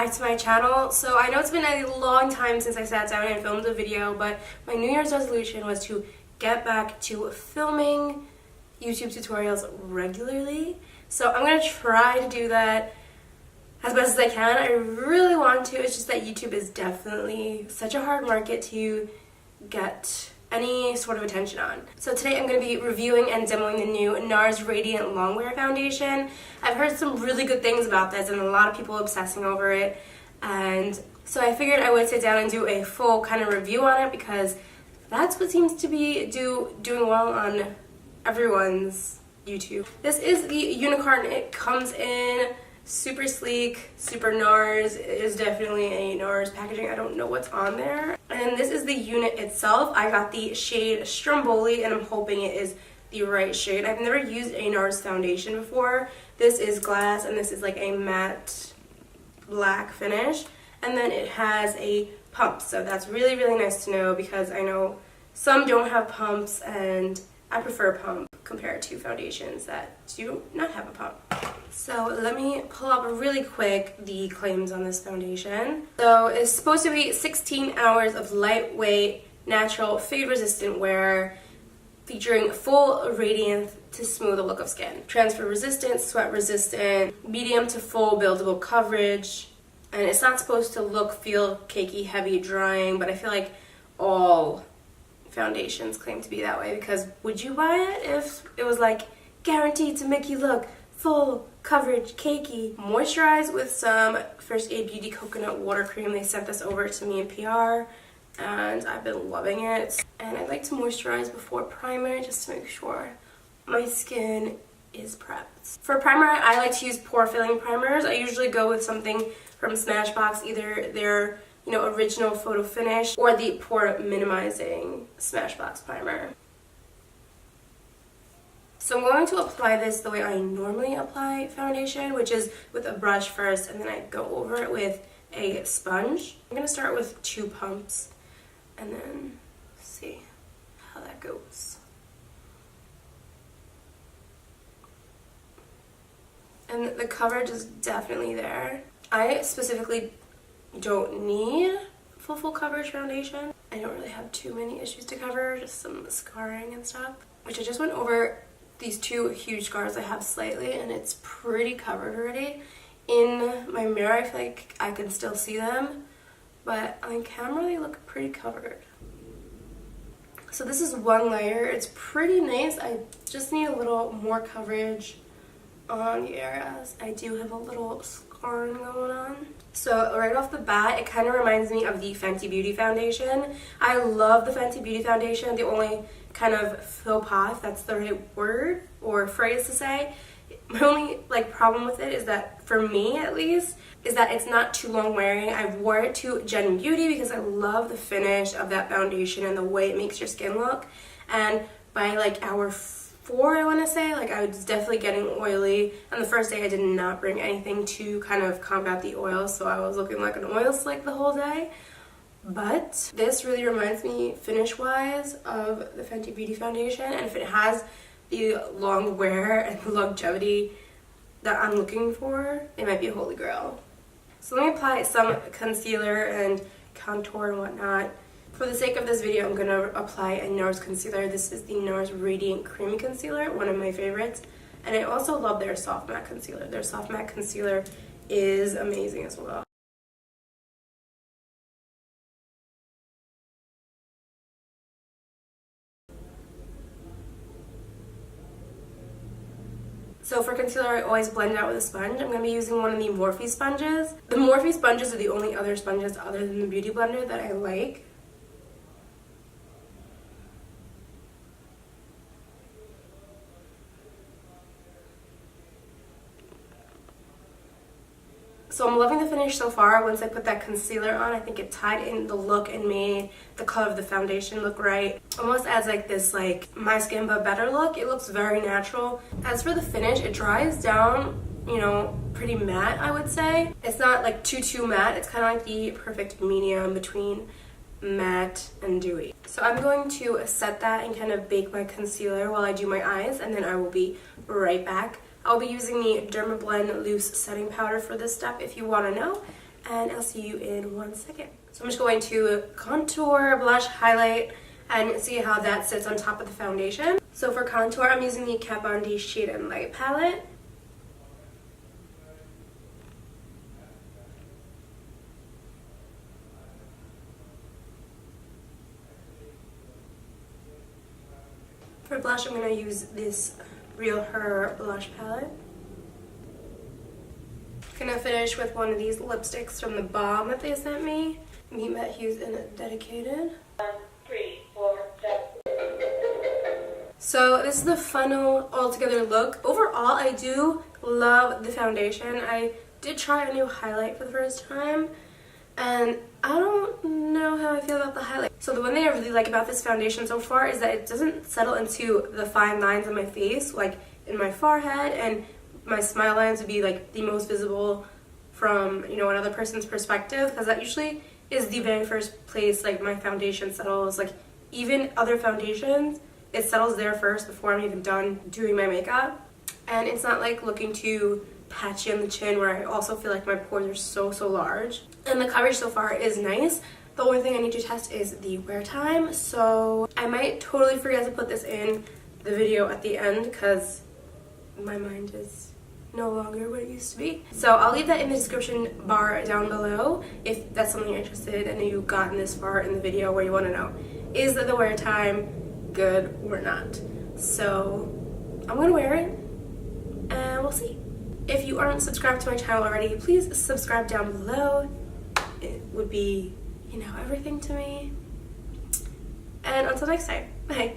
back to my channel. So I know it's been a long time since I sat down and filmed a video, but my New Year's resolution was to get back to filming YouTube tutorials regularly. So I'm going to try to do that as best as I can. I really want to. It's just that YouTube is definitely such a hard market to get any sort of attention on. So today I'm going to be reviewing and demoing the new Nars Radiant Longwear foundation. I've heard some really good things about this and a lot of people obsessing over it, and so I figured I would sit down and do a full kind of review on it because that's what seems to be doing well on everyone's YouTube. This is the unicorn. It comes in super sleek, super Nars. It is definitely a Nars packaging. I don't know what's on there. And this is the unit itself. I got the shade Stromboli and I'm hoping it is the right shade. I've never used a Nars foundation before. This is glass and this is like a matte black finish. And then it has a pump. So that's really, really nice to know because I know some don't have pumps and I prefer pump compared to foundations that do not have a pump. So let me pull up really quick the claims on this foundation. So it's supposed to be 16 hours of lightweight, natural, fade-resistant wear, featuring full radiance to smooth the look of skin. Transfer resistant, sweat resistant, medium to full buildable coverage, and it's not supposed to look, feel cakey, heavy, drying, but I feel like all foundations claim to be that way because would you buy it if it was like guaranteed to make you look full coverage, cakey? Moisturize with some First Aid Beauty coconut water cream. They sent this over to me in PR and I've been loving it. And I like to moisturize before primer just to make sure my skin is prepped. For primer, I like to use pore filling primers. I usually go with something from Smashbox, either their original photo finish or the pore minimizing Smashbox primer. So I'm going to apply this the way I normally apply foundation, which is with a brush first and then I go over it with a sponge. I'm going to start with 2 pumps and then see how that goes. And the coverage is definitely there. I specifically don't need full coverage foundation. I don't really have too many issues to cover, just some scarring and stuff, which I just went over these 2 huge scars I have slightly and it's pretty covered already. In my mirror I feel like I can still see them, but on camera they look pretty covered. So this is 1 layer. It's pretty nice. I just need a little more coverage on the areas I do have a little scarring going on. So right off the bat, it kind of reminds me of the Fenty Beauty foundation. I love the Fenty Beauty foundation. The only kind of faux pas, if that's the right word or phrase to say, my only problem with it is that, for me at least, is that it's not too long wearing. I wore it to Gen Beauty because I love the finish of that foundation and the way it makes your skin look. And by hour 4, I want to say, I was definitely getting oily, and the first day I did not bring anything to kind of combat the oil, so I was looking like an oil slick the whole day. But this really reminds me, finish-wise, of the Fenty Beauty foundation, and if it has the long wear and the longevity that I'm looking for, it might be a holy grail. So let me apply some concealer and contour and whatnot. For the sake of this video, I'm going to apply a Nars concealer. This is the Nars Radiant Creamy Concealer, one of my favorites. And I also love their Soft Matte Concealer. Their Soft Matte Concealer is amazing as well. So for concealer, I always blend it out with a sponge. I'm going to be using one of the Morphe sponges. The Morphe sponges are the only other sponges other than the Beauty Blender that I like. So I'm loving the finish so far. Once I put that concealer on, I think it tied in the look and made the color of the foundation look right. Almost adds this my skin but better look. It looks very natural. As for the finish, it dries down, pretty matte, I would say. It's not too matte. It's kind of like the perfect medium between matte and dewy. So I'm going to set that and kind of bake my concealer while I do my eyes, and then I will be right back. I'll be using the Dermablend Loose Setting Powder for this step if you want to know. and I'll see you in 1 second. So I'm just going to contour, blush, highlight, and see how that sits on top of the foundation. So for contour, I'm using the Kat Von D Shade and Light palette. For blush, I'm going to use this Real Her blush palette. I'm going to finish with one of these lipsticks from the Balm that they sent me. Meet Matte Hues in Dedicated. 1, 3, 4, 7. So this is the final all-together look. Overall, I do love the foundation. I did try a new highlight for the first time, and I don't know how I feel about the highlight. So the one thing I really like about this foundation so far is that it doesn't settle into the fine lines on my face, like in my forehead, and my smile lines would be like the most visible from, you know, another person's perspective, because that usually is the very first place like my foundation settles. Like even other foundations, it settles there first before I'm even done doing my makeup. And it's not like looking too patchy on the chin where I also feel like my pores are so large. And the coverage so far is nice. The only thing I need to test is the wear time. So I might totally forget to put this in the video at the end because my mind is no longer what it used to be. So I'll leave that in the description bar down below if that's something you're interested in and you've gotten this far in the video where you want to know, is that the wear time good or not? So I'm gonna wear it and we'll see. If you aren't subscribed to my channel already, please subscribe down below. It would be, you know, everything to me. And until next time, bye.